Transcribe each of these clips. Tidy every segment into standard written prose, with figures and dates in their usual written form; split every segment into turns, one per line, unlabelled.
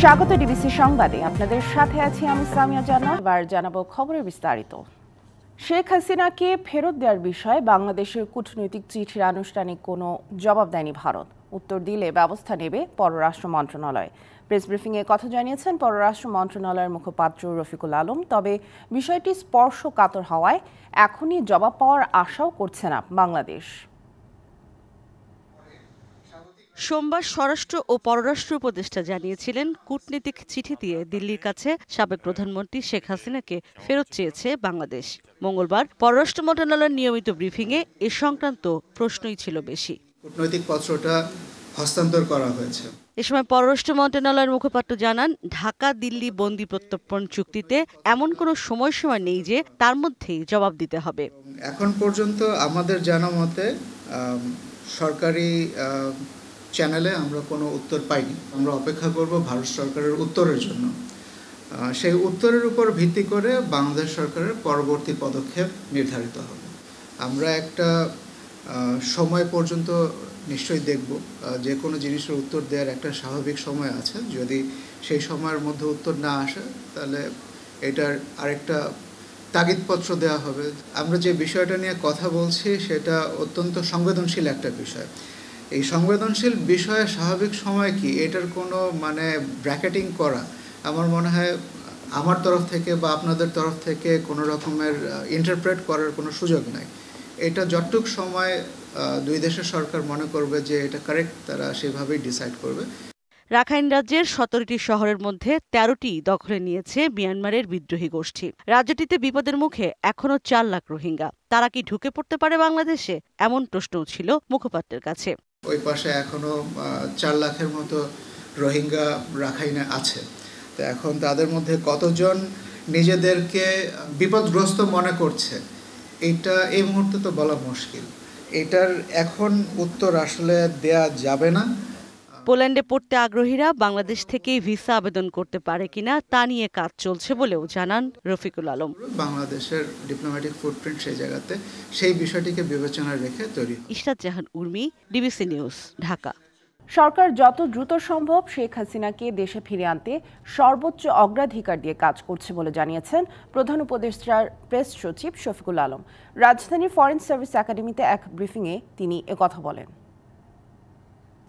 স্বাগত ডিবিসি সংবাদে, আপনাদের সাথে আছি আমি সামিয়া জান্নাত। এবার জানাবো খবরের বিস্তারিত। শেখ হাসিনাকে ফেরত দেওয়ার বিষয়ে বাংলাদেশের কূটনৈতিক চিঠির আনুষ্ঠানিক কোনো জবাব দেয়নি ভারত। উত্তর দিলে ব্যবস্থা নেবে পররাষ্ট্র মন্ত্রণালয়। প্রেস ব্রিফিংয়ে কথা জানিয়েছেন পররাষ্ট্র মন্ত্রণালয়ের মুখপাত্র রফিকুল আলম। তবে বিষয়টি স্পর্শকাতর হওয়ায় এখনই জবাব পাওয়ার আশাও করছে না বাংলাদেশ।
সোমবার স্বরাষ্ট্র ও পররাষ্ট্র উপদেষ্টা জানিয়েছিলেন, কূটনীতিক চিঠি দিয়ে দিল্লির কাছে সাবেক প্রধানমন্ত্রী শেখ হাসিনাকে ফেরত চেয়েছে বাংলাদেশ। মঙ্গলবার পররাষ্ট্র মন্ত্রণালয়ের নিয়মিত ব্রিফিংয়ে এ সংক্রান্ত প্রশ্নই ছিল বেশি।
কূটনৈতিক পত্রটা হস্তান্তর করা হয়েছে।
এ সময় পররাষ্ট্র মন্ত্রণালয়ের মুখপাত্র জানান, ঢাকা দিল্লি বন্দি প্রত্যর্পণ চুক্তিতে এমন কোনো সময়সীমা নেই যে তার মধ্যেই জবাব দিতে হবে।
এখন পর্যন্ত আমাদের জানা মতে সরকারি চ্যানেলে আমরা কোনো উত্তর পাইনি। আমরা অপেক্ষা করব ভারত সরকারের উত্তরের জন্য। সেই উত্তরের উপর ভিত্তি করে বাংলাদেশ সরকারের পরবর্তী পদক্ষেপ নির্ধারিত হবে। আমরা একটা সময় পর্যন্ত নিশ্চয়ই দেখব, যে কোনো জিনিসের উত্তর দেওয়ার একটা স্বাভাবিক সময় আছে। যদি সেই সময়ের মধ্যে উত্তর না আসে তাহলে এটার আরেকটা তাগিদপত্র দেওয়া হবে। আমরা যে বিষয়টা নিয়ে কথা বলছি সেটা অত্যন্ত সংবেদনশীল একটা বিষয়। এই সংবেদনশীল বিষয়ে স্বাভাবিক সময় কি, এটার কোনো ব্র্যাকেটিং করা আমার মনে হয় আমার তরফ থেকে বা আপনাদের তরফ থেকে কোনো রকমের ইন্টারপ্রেট করার কোনো সুযোগ নাই। এটা যতটুক সময় দুই দেশের সরকার মনে করবে যে এটা কারেক্ট, তারা সেভাবেই ডিসাইড করবে।
রাখাইন রাজ্যের 17টি শহরের মধ্যে 13টি দখলে নিয়েছে মিয়ানমারের বিদ্রোহী গোষ্ঠী। রাজ্যটিতে বিপদের মুখে এখনো 4 লাখ রোহিঙ্গা। তারা কি ঢুকে পড়তে পারে বাংলাদেশে? এমন প্রশ্নও ছিল মুখপাত্রের কাছে।
ওই পাশে এখনো 4 লাখের মতো রোহিঙ্গা রাখাইনে আছে। তো এখন তাদের মধ্যে কতজন নিজেদেরকে বিপদগ্রস্ত মনে করছে এটা এই মুহূর্তে তো বলা মুশকিল। এটার এখন উত্তর আসলে দেয়া যাবে না।
পোল্যান্ডে পড়তে আগ্রহীরা বাংলাদেশ থেকেই ভিসা আবেদন করতে পারে কিনা তা নিয়ে কাজ চলছে বলেও জানান রফিকুল আলম।
বাংলাদেশের ডিপ্লোম্যাটিক ফুটপ্রিন্ট সেই জায়গাতে সেই বিষয়টিকে বিবেচনায় রেখে তৈরি।
ইশরাত জাহান উর্মি, ডিবিসি নিউজ, ঢাকা।
সরকার যত দ্রুত সম্ভব শেখ হাসিনাকে দেশে ফিরিয়ে আনতে সর্বোচ্চ অগ্রাধিকার দিয়ে কাজ করছে বলে জানিয়েছেন প্রধান উপদেষ্টার প্রেস সচিব শফিকুল আলম। রাজধানীর ফরেন সার্ভিস একাডেমিতে এক ব্রিফিংয়ে তিনি একথা বলেন।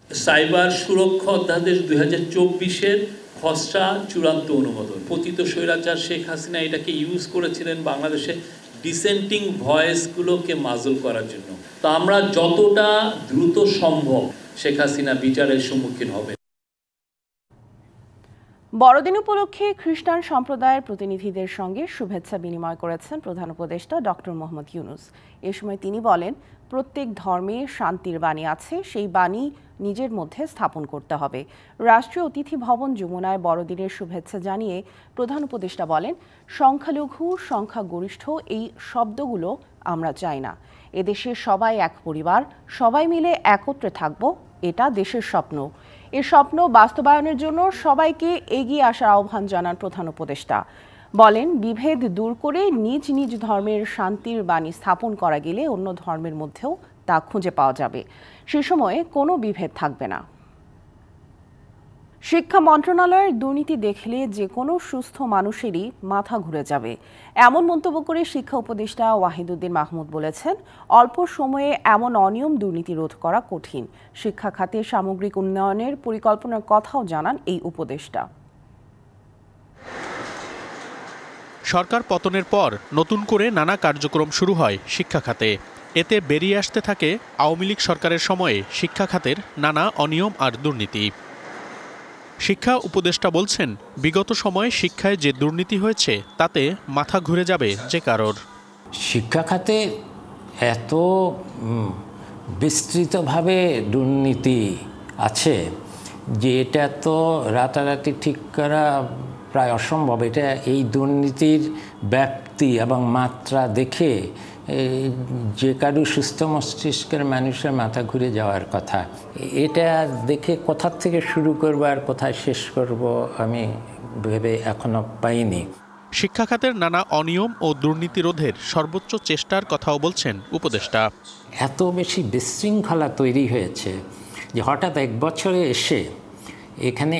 সাইবার সুরক্ষা অধ্যাদেশ 2024-এর খসড়া চূড়ান্ত অনুমোদন। পতিত স্বৈরাচার শেখ হাসিনা এটাকে ইউজ করেছিলেন বাংলাদেশে ডিসেন্টিং ভয়েসগুলোকে মাজল করার জন্য। তো আমরা যতটা দ্রুত সম্ভব শেখ হাসিনা বিচারের সম্মুখীন হবে।
বড়দিন উপলক্ষে খ্রিস্টান সম্প্রদায়ের প্রতিনিধিদের সঙ্গে শুভেচ্ছা বিনিময় করেছেন প্রধান উপদেষ্টা ডক্টর মোহাম্মদ ইউনূস। এ সময় তিনি বলেন, প্রত্যেক ধর্মে শান্তির বাণী আছে, সেই বাণী নিজের মধ্যে স্থাপন করতে হবে। রাষ্ট্রীয় অতিথি ভবন যমুনায় বড়দিনের শুভেচ্ছা জানিয়ে প্রধান উপদেষ্টা বলেন, সংখ্যালঘু সংখ্যাগরিষ্ঠ এই শব্দগুলো আমরা চাই না। এদেশে সবাই এক পরিবার, সবাই মিলে একত্রে থাকব, এটা দেশের স্বপ্ন। এ স্বপ্ন বাস্তবায়নের জন্য সবাইকে এগিয়ে আসার আহ্বান জানান প্রধান উপদেষ্টা। বলেন, বিভেদ দূর করে নিজ নিজ ধর্মের শান্তির বাণী স্থাপন করা গেলে অন্য ধর্মের মধ্যেও তা খুঁজে পাওয়া যাবে। সে সময়ে কোনো বিভেদ থাকবে না। শিক্ষা মন্ত্রণালয়ের দুর্নীতি দেখলে যে কোনো সুস্থ মানুষেরই মাথা ঘুরে যাবে, এমন মন্তব্য করে শিক্ষা উপদেষ্টা ওয়াহিদুদ্দিন মাহমুদ বলেছেন, অল্প সময়ে এমন অনিয়ম দুর্নীতি রোধ করা কঠিন। শিক্ষা খাতে সামগ্রিক উন্নয়নের পরিকল্পনার কথাও জানান এই উপদেষ্টা।
সরকার পতনের পর নতুন করে নানা কার্যক্রম শুরু হয় শিক্ষা খাতে। এতে বেরিয়ে আসতে থাকে আওয়ামী লীগ সরকারের সময়ে শিক্ষা খাতের নানা অনিয়ম আর দুর্নীতি। শিক্ষা উপদেষ্টা বলছেন, বিগত সময়ে শিক্ষায় যে দুর্নীতি হয়েছে তাতে মাথা ঘুরে যাবে যে কারোর।
শিক্ষা খাতে এত বিস্তৃতভাবে দুর্নীতি আছে যে এটা তো রাতারাতি ঠিক করা প্রায় অসম্ভব। এটা এই দুর্নীতির ব্যাপ্তি এবং মাত্রা দেখে যে কারো সুস্থ মস্তিষ্কের মানুষের মাথা ঘুরে যাওয়ার কথা। এটা দেখে কোথা থেকে শুরু করব আর কোথায় শেষ করব আমি ভেবে এখনো পাইনি।
শিক্ষা খাতের নানা অনিয়ম ও দুর্নীতি রোধের সর্বোচ্চ চেষ্টার কথাও বলছেন উপদেষ্টা।
এত বেশি বিশৃঙ্খলা তৈরি হয়েছে যে হঠাৎ এক বছরে এসে এখানে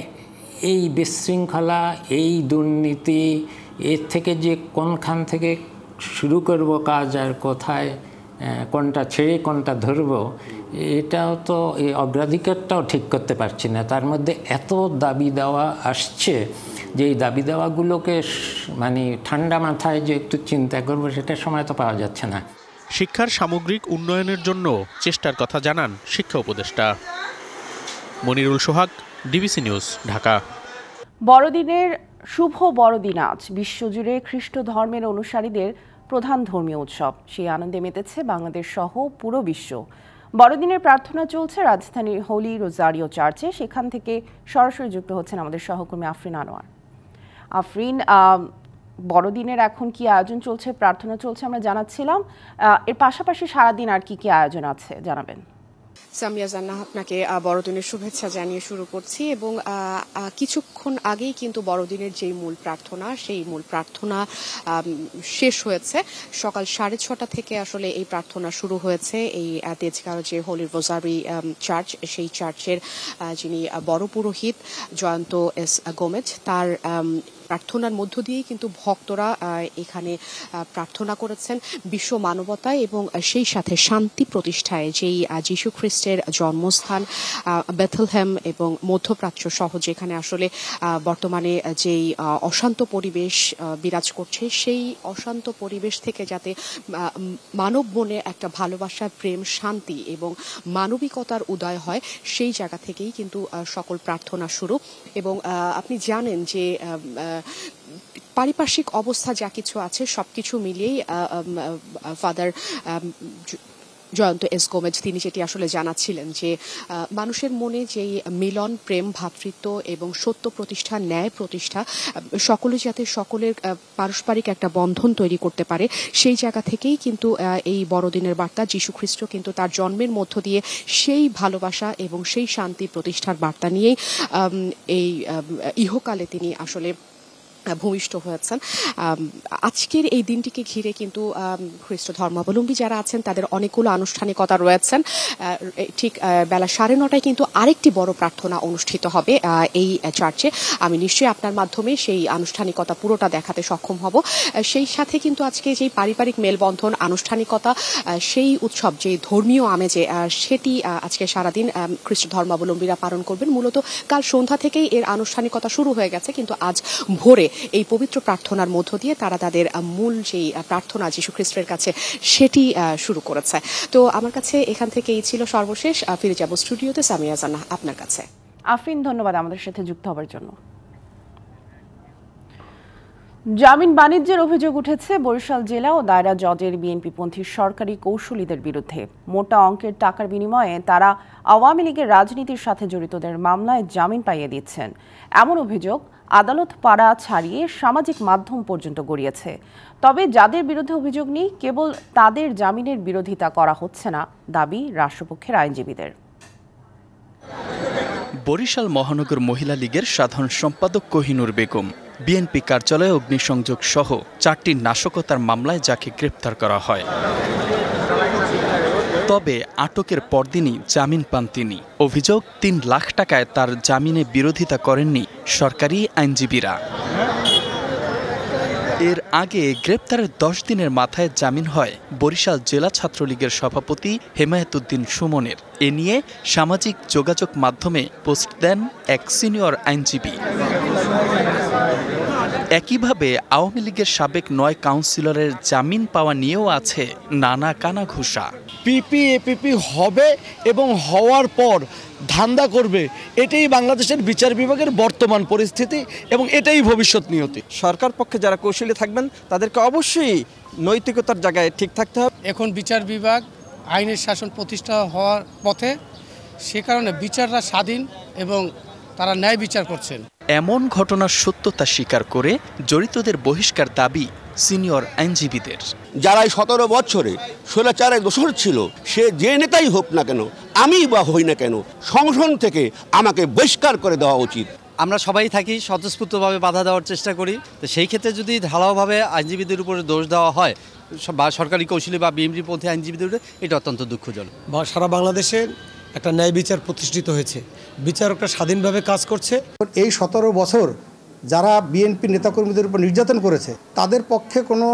এই বিশৃঙ্খলা, এই দুর্নীতি, এর থেকে যে কোনখান থেকে শুরু করব কাজ আর কোথায় কোনটা ছেড়ে কোনটা ধরব, এটাও তো এই অগ্রাধিকারটাও ঠিক করতে পারছি না। তার মধ্যে এত দাবি দেওয়া আসছে যে এই দাবি দেওয়াগুলোকে মানে ঠান্ডা মাথায় যে একটু চিন্তা করবো সেটার সময় তো পাওয়া যাচ্ছে না।
শিক্ষার সামগ্রিক উন্নয়নের জন্য চেষ্টার কথা জানান শিক্ষা উপদেষ্টা। মনিরুল সোহাগ, ডিবিসি নিউজ, ঢাকা।
বড়দিনের শুভ বড়দিন আজ বিশ্বজুড়ে খ্রিস্ট ধর্মের অনুসারীদের প্রধান ধর্মীয় উৎসব। সেই আনন্দে মেতেছে বাংলাদেশ সহ পুরো বিশ্ব। বড়দিনের প্রার্থনা চলছে রাজধানীর হোলি রোজারিও চার্চে। সেখান থেকে সরাসরি যুক্ত হচ্ছেন আমাদের সহকর্মী আফরিন আনোয়ার। আফরিন, বড়দিনের এখন কি আয়োজন চলছে, প্রার্থনা চলছে আমরা জানাচ্ছিলাম, এর পাশাপাশি সারাদিন আর কি কি আয়োজন আছে জানাবেন?
সামিয়া জান্নাহ, আপনাকে বড়দিনের শুভেচ্ছা জানিয়ে শুরু করছি। এবং কিছুক্ষণ আগেই কিন্তু বড়দিনের যেই মূল প্রার্থনা, সেই মূল প্রার্থনা শেষ হয়েছে। সকাল 6:30 থেকে আসলে এই প্রার্থনা শুরু হয়েছে। এই তেজগাঁও যে হোলি রোজারি চার্চ, সেই চার্চের যিনি বড় পুরোহিত জয়ন্ত এস গোমেজ, তার প্রার্থনার মধ্য দিয়েই কিন্তু ভক্তরা এখানে প্রার্থনা করেছেন বিশ্ব মানবতায় এবং সেই সাথে শান্তি প্রতিষ্ঠায়, যেই যীশু খ্রিস্টের জন্মস্থান বেথলহেম এবং মধ্যপ্রাচ্য সহ যেখানে আসলে বর্তমানে যেই অশান্ত পরিবেশ বিরাজ করছে, সেই অশান্ত পরিবেশ থেকে যাতে মানব মনে একটা ভালোবাসা, প্রেম, শান্তি এবং মানবিকতার উদয় হয়, সেই জায়গা থেকেই কিন্তু সকল প্রার্থনা শুরু। এবং আপনি জানেন যে পারিপার্শ্বিক অবস্থা যা কিছু আছে সবকিছু মিলিয়েই ফাদার জয়ন্ত এস গোমেজ তিনি যেটি আসলে জানাচ্ছিলেন যে মানুষের মনে যেই মিলন, প্রেম, ভ্রাতৃত্ব এবং সত্য প্রতিষ্ঠা, ন্যায় প্রতিষ্ঠা, সকলে যাতে সকলের পারস্পরিক একটা বন্ধন তৈরি করতে পারে, সেই জায়গা থেকেই কিন্তু এই বড়দিনের বার্তা। যীশু খ্রিস্ট কিন্তু তার জন্মের মধ্য দিয়ে সেই ভালোবাসা এবং সেই শান্তি প্রতিষ্ঠার বার্তা নিয়েই এই ইহকালে তিনি আসলে ভূমিষ্ঠ হয়েছেন। আজকের এই দিনটিকে ঘিরে কিন্তু খ্রিস্ট ধর্মাবলম্বী যারা আছেন তাদের অনেকগুলো আনুষ্ঠানিকতা রয়েছেন। ঠিক বেলা 9:30 কিন্তু আরেকটি বড় প্রার্থনা অনুষ্ঠিত হবে এই চার্চে। আমি নিশ্চয়ই আপনার মাধ্যমে সেই আনুষ্ঠানিকতা পুরোটা দেখাতে সক্ষম হব। সেই সাথে কিন্তু আজকে যেই পারিবারিক মেলবন্ধন, আনুষ্ঠানিকতা, সেই উৎসব, যে ধর্মীয় আমেজে, সেটি আজকে সারাদিন খ্রিস্ট ধর্মাবলম্বীরা পালন করবেন। মূলত কাল সন্ধ্যা থেকেই এর আনুষ্ঠানিকতা শুরু হয়ে গেছে, কিন্তু আজ ভোরে এই পবিত্র প্রার্থনার মধ্য দিয়ে তারা তাদের মূল যেই প্রার্থনা যীশু খ্রিস্টের কাছে, সেটি শুরু করেছে। তো আমার কাছে এখান থেকে এই ছিল সর্বশেষ। ফিরে যাব স্টুডিওতে। সামিয়া জান্নাহ, আপনার কাছে।
আফরিন, ধন্যবাদ আমাদের সাথে যুক্ত হওয়ার জন্য। জামিন বাণিজ্যের অভিযোগ উঠেছে বরিশাল জেলা ও দায়রা জজের বিএনপিপন্থী সরকারি কৌশলীদের বিরুদ্ধে। মোটা অঙ্কের টাকার বিনিময়ে তারা আওয়ামী লীগের রাজনীতির সাথে জড়িতদের মামলায় জামিন পাইয়ে দিচ্ছেন। এমন অভিযোগ আদালত পাড়া ছাড়িয়ে সামাজিক মাধ্যম পর্যন্ত গড়িয়েছে। তবে যাদের বিরুদ্ধে অভিযোগ নেই, কেবল তাদের জামিনের বিরোধিতা করা হচ্ছে না, দাবি রাষ্ট্রপক্ষের আইনজীবীদের।
বরিশাল মহানগর মহিলা লীগের সাধারণ সম্পাদক কোহিনুর বেগম বিএনপি কার্যালয়ে অগ্নিসংযোগ সহ 4টি নাশকতার মামলায় যাকে গ্রেপ্তার করা হয়, তবে আটকের পরদিনই জামিন পান তিনি। অভিযোগ, 3 লাখ টাকায় তার জামিনে বিরোধিতা করেননি সরকারি আইনজীবীরা। এর আগে গ্রেপ্তারের 10 দিনের মাথায় জামিন হয় বরিশাল জেলা ছাত্রলীগের সভাপতি হেমায়েতুদ্দিন সুমনের। এ নিয়ে সামাজিক যোগাযোগ মাধ্যমে পোস্ট দেন এক সিনিয়র আইনজীবী। একইভাবে আওয়ামী লীগের সাবেক 9 কাউন্সিলরের জামিন পাওয়া নিয়েও আছে নানা কানাঘুষা।
পিপি এপিপি হবে এবং হওয়ার পর ধান্দা করবে, এটাই বাংলাদেশের বিচার বিভাগের বর্তমান পরিস্থিতি এবং এটাই ভবিষ্যৎ নিয়তি।
সরকার পক্ষে যারা কৌশলী থাকবেন তাদেরকে অবশ্যই নৈতিকতার জায়গায় ঠিক থাকতে হবে।
এখন বিচার বিভাগ আইনের শাসন প্রতিষ্ঠা হওয়ার পথে, সে কারণে বিচাররা স্বাধীন এবং তারা ন্যায় বিচার করছেন।
এমন ঘটনার সত্যতা স্বীকার করে জড়িতদের বহিষ্কার দাবি সিনিয়র আইনজীবীদের।
যারা 17 বছরে স্বৈরাচারের দোষর ছিল, সে যে নেতাই হোক না কেন, আমি বা হই না কেন, সংসদ থেকে আমাকে বহিষ্কার করে দেওয়া উচিত।
আমরা সবাই থাকি, স্বতঃস্ফূর্তভাবে বাধা দেওয়ার চেষ্টা করি। তো সেই ক্ষেত্রে যদি ঢালাওভাবে আইনজীবীদের উপরে দোষ দেওয়া হয় বা সরকারি কৌশলী বা বিএনপিপন্থী আইনজীবীদের, এটা অত্যন্ত দুঃখজনক।
সারা বাংলাদেশের একটা ন্যায় বিচার প্রতিষ্ঠিত হয়েছে,
বিচারকরা স্বাধীনভাবে কাজ করছে।
এই 17 বছর যারা বিএনপি নেতাকর্মীদের উপর নির্যাতন করেছে তাদের পক্ষে কোনো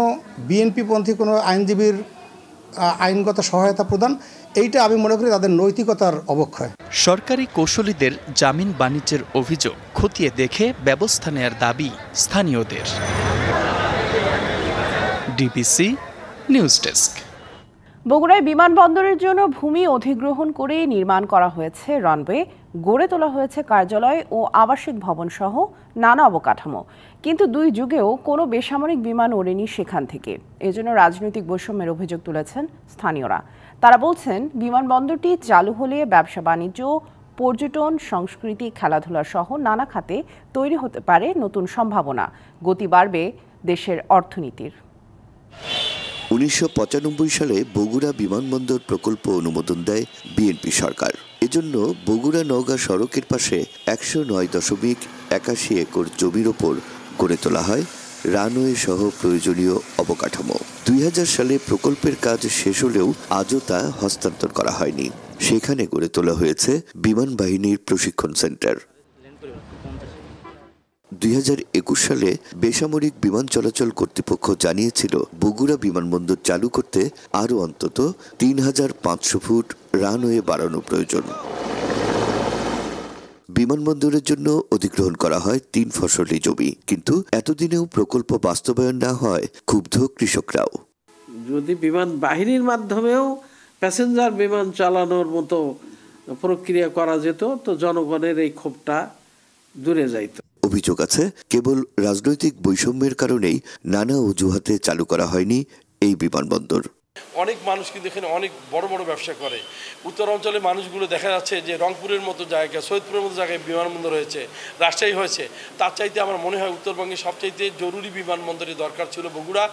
বিএনপিপন্থী কোনো আইনজীবীর আইনগত সহায়তা প্রদান, এইটা আমি মনে করি তাদের নৈতিকতার অবক্ষয়।
সরকারি কৌশলীদের জামিন বাণিজ্যের অভিযোগ খতিয়ে দেখে ব্যবস্থা নেয়ার দাবি স্থানীয়দের। DBC news desk.
বগুড়ায় বিমানবন্দরের জন্য ভূমি অধিগ্রহণ করে নির্মাণ করা হয়েছে রানওয়ে, গড়ে তোলা হয়েছে কার্যালয় ও আবাসিক ভবন সহ নানা অবকাঠামো, কিন্তু দুই যুগেও কোনো বেসামরিক বিমান ওড়েনি সেখান থেকে। এজন্য রাজনৈতিক বৈষম্যের অভিযোগ তুলেছেন স্থানীয়রা। তারা বলছেন, বিমানবন্দরটি চালু হলে ব্যবসা বাণিজ্য, পর্যটন, সংস্কৃতি, খেলাধুলা সহ নানা খাতে তৈরি হতে পারে নতুন সম্ভাবনা, গতি বাড়বে দেশের অর্থনীতির।
1995 সালে বগুড়া বিমানবন্দর প্রকল্প অনুমোদন দেয় বিএনপি সরকার। এজন্য বগুড়া নওগাঁ সড়কের পাশে 109.81 একর জমির ওপর গড়ে তোলা হয় রানওয়ে সহ প্রয়োজনীয় অবকাঠামো। 2000 সালে প্রকল্পের কাজ শেষ হলেও আজও তা হস্তান্তর করা হয়নি। সেখানে গড়ে তোলা হয়েছে বিমান বাহিনীর প্রশিক্ষণ সেন্টার। 2021 সালে বেসামরিক বিমান চলাচল কর্তৃপক্ষ জানিয়েছিল বগুড়া বিমানবন্দর চালু করতে আরও অন্তত 3500 ফুট রানওয়ে বাড়ানো প্রয়োজন। বিমানবন্দরের জন্য অধিগ্রহণ করা হয় 3 ফসলি জমি, কিন্তু এতদিনেও প্রকল্প বাস্তবায়ন না হয় ক্ষুব্ধ কৃষকরাও।
যদি বিমান বাহিনীর মাধ্যমেও প্যাসেঞ্জার বিমান চালানোর মতো প্রক্রিয়া করা যেত তো জনগণের এই ক্ষোভটা দূরে যাইত।
অভিযোগ আছে, কেবল রাজনৈতিক বৈষম্যের কারণেই নানা অজুহাতে চালু করা হয়নি এই বিমানবন্দর।
অনেক মানুষ কিন্তু এখানে অনেক বড় বড় ব্যবসা করে। উত্তর অঞ্চলের মানুষগুলো দেখা যাচ্ছে যে রংপুরের মতো জায়গা, সৈয়দপুরের মতো জায়গায় বিমানবন্দর হয়েছে, রাজশাহী হয়েছে, তার চাইতে আমার মনে হয় উত্তরবঙ্গে সবচাইতে জরুরি বিমানবন্দরের দরকার ছিল বগুড়া।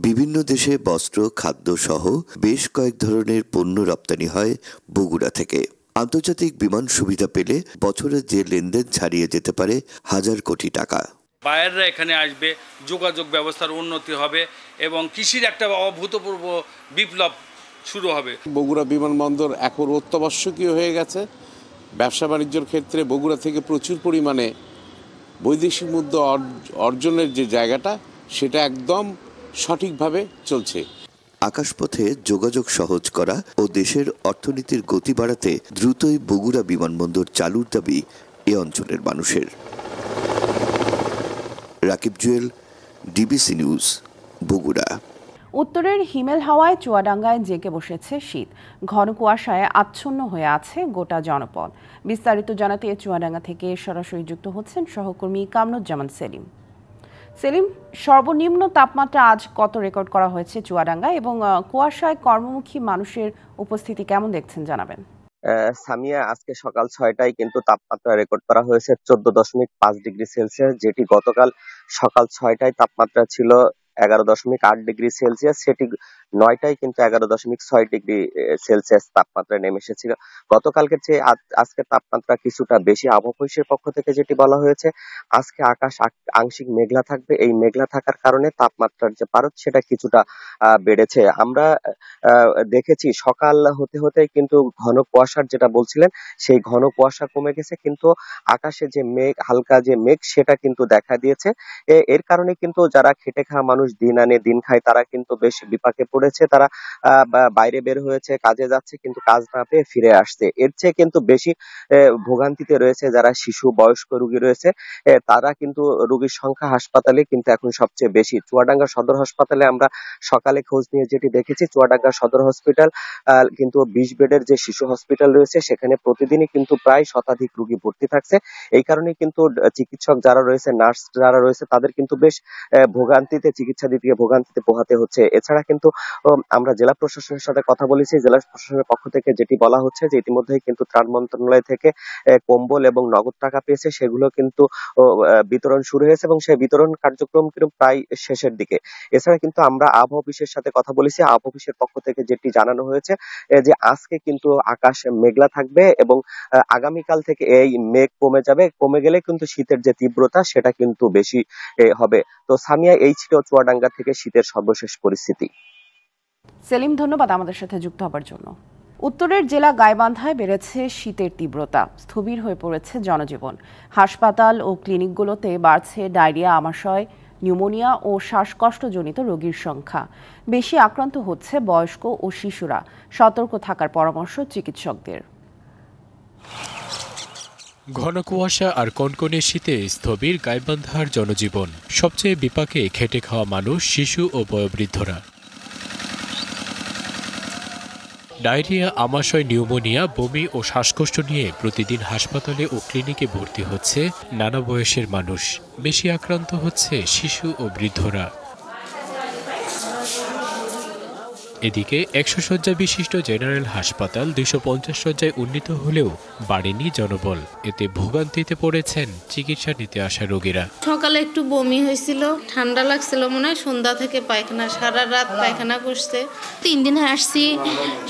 বিভিন্ন দেশে বস্ত্র, খাদ্য সহ বেশ কয়েক ধরনের পণ্য রপ্তানি হয় বগুড়া থেকে। আন্তর্জাতিক বিমান সুবিধা পেলে বছরে যে লেনদেন ছাড়িয়ে যেতে পারে 1000 কোটি টাকা।
বায়াররা এখানে আসবে, যোগাযোগ ব্যবস্থার উন্নতি হবে এবং কৃষির একটা অভূতপূর্ব বিপ্লব শুরু হবে।
বগুড়া বিমানবন্দর এখন অত্যাবশ্যকীয় হয়ে গেছে। ব্যবসা বাণিজ্যের ক্ষেত্রে বগুড়া থেকে প্রচুর পরিমাণে বৈদেশিক মুদ্রা অর্জনের যে জায়গাটা, সেটা একদম সঠিকভাবে চলছে।
আকাশপথে যোগাযোগ সহজ করা ও দেশের অর্থনীতির গতি বাড়াতে দ্রুতই বগুড়া বিমানবন্দর চালুর দাবি এ অঞ্চলের মানুষের। Rakib Jewel, DBC news, Bogura.
উত্তরের হিমেল হাওয়ায় চুয়াডাঙ্গায় জেগে বসেছে শীত। ঘন কুয়াশায় আচ্ছন্ন হয়ে আছে গোটা জনপদ। বিস্তারিত জানাতে চুয়াডাঙ্গা থেকে সরাসরি যুক্ত হচ্ছেন সহকর্মী কামরুজ্জামান সেলিম। সেলিম, সর্বনিম্ন তাপমাত্রা আজ কত রেকর্ড করা হয়েছে চুয়াডাঙ্গায় এবং কুয়াশায় কর্মমুখী মানুষের উপস্থিতি কেমন দেখছেন জানাবেন।
সামিয়া, আজকে সকাল 6টায় কিন্তু তাপমাত্রা রেকর্ড করা হয়েছে 14.5 ডিগ্রি সেলসিয়াস, যেটি গতকাল সকাল 6টায় তাপমাত্রা ছিল 11.8 ডিগ্রি সেলসিয়াস। সেটি 9টায় কিন্তু 11.6 ডিগ্রি সেলসিয়াস তাপমাত্রা নেমে এসেছিল। গতকালকের চেয়ে আজকে তাপমাত্রা কিছুটা বেশি। আবহাওয়া অফিসের পক্ষ থেকে যেটি বলা হয়েছে, আজকে আকাশ আংশিক মেঘলা থাকবে। এই মেঘলা থাকার কারণে তাপমাত্রার যে পারদ সেটা কিছুটা বেড়েছে। আমরা দেখেছি সকাল হতে হতে কিন্তু ঘন কুয়াশার যেটা বলছিলেন, সেই ঘন কুয়াশা কমে গেছে, কিন্তু আকাশে যে মেঘ, হালকা যে মেঘ, সেটা কিন্তু দেখা দিয়েছে। এর কারণে কিন্তু যারা খেটে খাওয়া মানুষ, দিন আনে দিন খায়, তারা কিন্তু বেশ বিপাকে পড়েছে। তারা বাইরে বের হয়েছে, কাজে যাচ্ছে, কিন্তু কাজ না পেয়ে ফিরে আসছে। এর চেয়ে কিন্তু বেশি ভোগান্তিতে রয়েছে যারা শিশু, বয়স্ক রোগী রয়েছে। তারা কিন্তু রোগীর সংখ্যা হাসপাতালে কিন্তু এখন সবচেয়ে বেশি। চুয়াডাঙ্গা সদর হাসপাতালে আমরা সকালে খোঁজ নিয়ে যেটি দেখেছি, চুয়াডাঙ্গা সদর হসপিটাল কিন্তু 20 বেডের যে শিশু হসপিটাল রয়েছে, সেখানে প্রতিদিনই কিন্তু প্রায় শতাধিক রোগী ভর্তি থাকছে। এই কারণে কিন্তু চিকিৎসক যারা রয়েছে, নার্স যারা রয়েছে, তাদের কিন্তু বেশ ভোগান্তিতে চিকিৎসা দিতে ভোগান্তিতে পোহাতে হচ্ছে। এছাড়া কিন্তু আমরা জেলা প্রশাসনের সাথে কথা বলেছি। জেলা প্রশাসনের পক্ষ থেকে যেটি বলা হচ্ছে যে ইতিমধ্যেই কিন্তু ত্রাণ মন্ত্রণালয় থেকে কম্বল এবং নগদ টাকা পেয়েছে, সেগুলো কিন্তু বিতরণ শুরু হয়েছে এবং সেই বিতরণ কার্যক্রম কিন্তু প্রায় শেষের দিকে। এছাড়া কিন্তু আমরা আবহাওয়া অফিসের সাথে কথা বলেছি। আবহাওয়া অফিসের পক্ষ থেকে যেটি জানানো হয়েছে যে আজকে কিন্তু আকাশ মেঘলা থাকবে এবং আগামীকাল থেকে এই মেঘ কমে যাবে। কমে গেলে কিন্তু শীতের যে তীব্রতা সেটা কিন্তু বেশি হবে। তো সামিয়া, এই ছিল চুয়াডাঙ্গা থেকে শীতের সর্বশেষ পরিস্থিতি।
সেলিম, ধন্যবাদ আমাদের সাথে যুক্ত হবার জন্য। উত্তরের জেলা গাইবান্ধায় বেড়েছে শীতের তীব্রতা, স্থবির হয়ে পড়েছে জনজীবন। হাসপাতাল ও ক্লিনিকগুলোতে বাড়ছে ডায়রিয়া, আমাশয়, নিউমোনিয়া ও শ্বাসকষ্টজনিত রোগীর সংখ্যা। বেশি আক্রান্ত হচ্ছে বয়স্ক ও শিশুরা। সতর্ক থাকার পরামর্শ চিকিৎসকদের।
ঘন কুয়াশা আর কনকনে শীতে স্থবির গাইবান্ধার জনজীবন। সবচেয়ে বিপাকে খেটে খাওয়া মানুষ, শিশু ও বয়োবৃদ্ধরা। ডায়রিয়া, আমাশয়, নিউমোনিয়া, বমি ও শ্বাসকষ্ট নিয়ে প্রতিদিন হাসপাতালে ও ক্লিনিকে ভর্তি হচ্ছে নানা বয়সের মানুষ। বেশি আক্রান্ত হচ্ছে শিশু ও বৃদ্ধরা। এদিকে 100 শয্যা বিশিষ্ট জেনারেল হাসপাতাল 250 শয্যায় উন্নীত হলেও বাড়েনি জনবল। এতে ভোগান্তিতে পড়েছেন চিকিৎসা নিতে আসা রোগীরা।
সকালে একটু বমি হয়েছিল, ঠান্ডা লাগছিল, মনে হয় সন্ধ্যা থেকে পায়খানা, সারা রাত পায়খানা করছে।
3 দিন আসছি,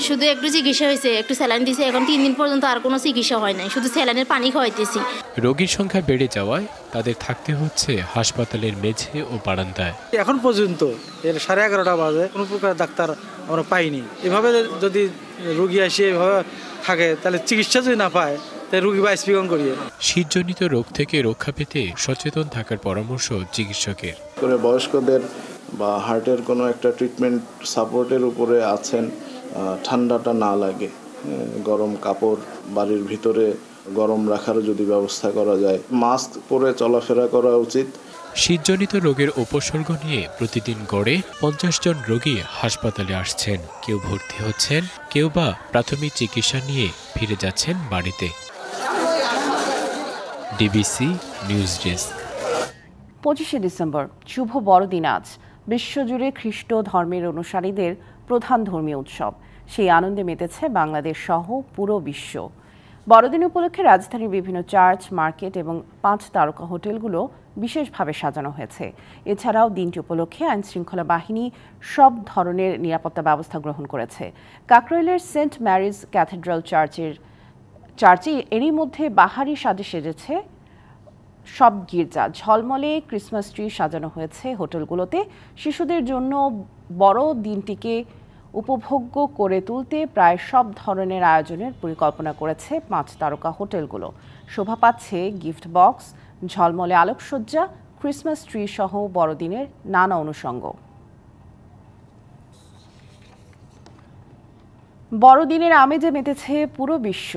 শুধু একটু চিকিৎসা হয়েছে, একটু স্যালাইন দিয়েছে। এখন 3 দিন পর্যন্ত আর কোনো চিকিৎসা হয় নাই, শুধু স্যালাইনের পানি খাওয়াইতেছি।
রোগীর সংখ্যা বেড়ে যাওয়ায় তাদের থাকতে হচ্ছে হাসপাতালের মেঝে ও বারান্দায়।
এখন পর্যন্ত 11:30 বাজে কোনো প্রকার ডাক্তার আমরা পাইনি। এভাবে যদি রোগী আসে এভাবে থাকে, তাহলে চিকিৎসা যদি না পায় তাহলে রোগী বা স্পিকন করিয়ে।
শীতজনিত রোগ থেকে রক্ষা পেতে সচেতন থাকার পরামর্শ চিকিৎসকের।
বয়স্কদের বা হার্টের কোনো একটা ট্রিটমেন্ট সাপোর্টের উপরে আছেন, ঠান্ডাটা না লাগে, গরম কাপড় বাড়ির ভিতরে গরম রাখারও যদি ব্যবস্থা করা যায়, মাস্ক পরে চলাফেরা করা উচিত।
শীতজনিত রোগের উপসর্গ নিয়ে প্রতিদিন গড়ে 50 জন রোগী হাসপাতালে আসছেন। কেউ ভর্তি হচ্ছেন, কেউ বা প্রাথমিক চিকিৎসা নিয়ে ফিরে যাচ্ছেন বাড়িতে। DBC news desk.
25শে ডিসেম্বর শুভ বড়দিন। আজ বিশ্বজুড়ে খ্রিস্ট ধর্মের অনুসারীদের প্রধান ধর্মীয় উৎসব। সেই আনন্দে মেতেছে বাংলাদেশ সহ পুরো বিশ্ব। বড়দিন উপলক্ষে রাজধানীর বিভিন্ন চার্চ, মার্কেট এবং 5 তারকা হোটেলগুলো বিশেষভাবে সাজানো হয়েছে। এছাড়াও দিনটি উপলক্ষে আইনশৃঙ্খলা বাহিনী সব ধরনের নিরাপত্তা ব্যবস্থা গ্রহণ করেছে। কাকরাইলের সেন্ট ম্যারিজ ক্যাথেড্রাল চার্চে এরই মধ্যে বাহারি সাজে সেজেছে সব গির্জা। ঝলমলে ক্রিসমাস ট্রি সাজানো হয়েছে হোটেলগুলোতে। শিশুদের জন্য বড় দিনটিকে উপভোগ্য করে তুলতে প্রায় সব ধরনের আয়োজনের পরিকল্পনা করেছে 5 তারকা হোটেলগুলো। শোভা পাচ্ছে গিফট বক্স, ঝলমলে আলোকসজ্জা, ক্রিসমাস ট্রি সহ বড়দিনের নানা অনুষঙ্গ। বড়দিনের আমেজে মেতেছে পুরো বিশ্ব।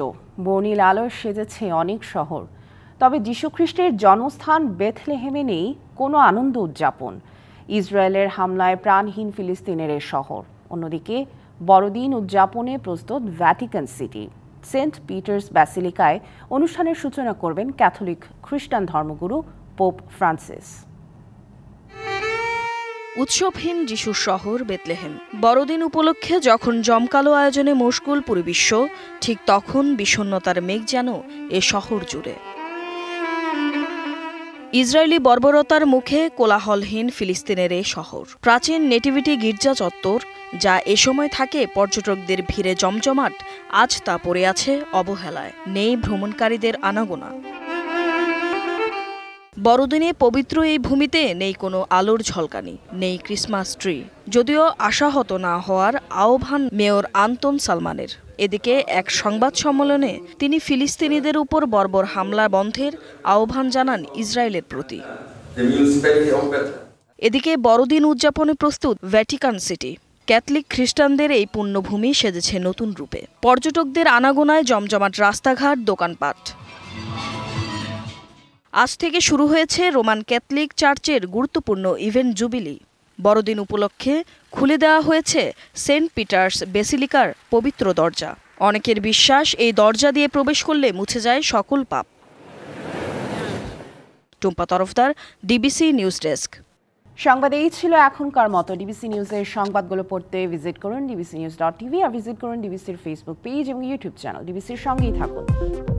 বর্ণিল আলোয় সেজেছে অনেক শহর। তবে যীশুখ্রিস্টের জন্মস্থান বেথলেহেমে নেই কোনো আনন্দ উদযাপন। ইসরায়েলের হামলায় প্রাণহীন ফিলিস্তিনের এই শহর। অন্যদিকে বড়দিন উদযাপনে প্রস্তুত ভ্যাটিকান সিটি। সেন্ট পিটার্স ব্যাসিলিকায় অনুষ্ঠানের সূচনা করবেন ক্যাথলিক খ্রিস্টান ধর্মগুরু পোপ ফ্রান্সিস।
উৎসবহীন যিশুর শহর বেথলেহেম। বড়দিন উপলক্ষে যখন জমকালো আয়োজনে মশগুল পুরো বিশ্ব, ঠিক তখন বিষণ্ণতার মেঘ যেন এ শহর জুড়ে। ইসরায়েলি বর্বরতার মুখে কোলাহলহীন ফিলিস্তিনের এই শহর। প্রাচীন নেটিভিটি গির্জা চত্বর, যা এ সময় থাকে পর্যটকদের ভিড়ে জমজমাট, আজ তা পড়ে আছে অবহেলায়। নেই ভ্রমণকারীদের আনাগোনা। বড়দিনে পবিত্র এই ভূমিতে নেই কোনো আলোর ঝলকানি, নেই ক্রিসমাস ট্রি। যদিও আশাহত না হওয়ার আহ্বান মেয়র আন্তন সালমানের। এদিকে এক সংবাদ সম্মেলনে তিনি ফিলিস্তিনিদের উপর বর্বর হামলা বন্ধের আহ্বান জানান ইসরায়েলের প্রতি। এদিকে বড়দিন উদযাপনে প্রস্তুত ভ্যাটিকান সিটি। ক্যাথলিক খ্রিস্টানদের এই পুণ্যভূমি সেজেছে নতুন রূপে। পর্যটকদের আনাগোনায় জমজমাট রাস্তাঘাট, দোকানপাট। আজ থেকে শুরু হয়েছে রোমান ক্যাথলিক চার্চের গুরুত্বপূর্ণ ইভেন্ট জুবিলি। বড়দিন উপলক্ষে খুলে দেওয়া হয়েছে সেন্ট পিটার্স বেসিলিকার পবিত্র দরজা। অনেকের বিশ্বাস, এই দরজা দিয়ে প্রবেশ করলে মুছে যায় সকল পাপ। Tumpa Tarafdar, DBC news desk.
সংবাদ এই ছিল এখনকার মতো। ডিবিসি নিউজের সংবাদগুলো পড়তে ভিজিট করুন dbcnews.tv আর ভিজিট করুন ডিবিসির ফেসবুক পেজ এবং ইউটিউব চ্যানেল। ডিবিসির সঙ্গেই থাকুন।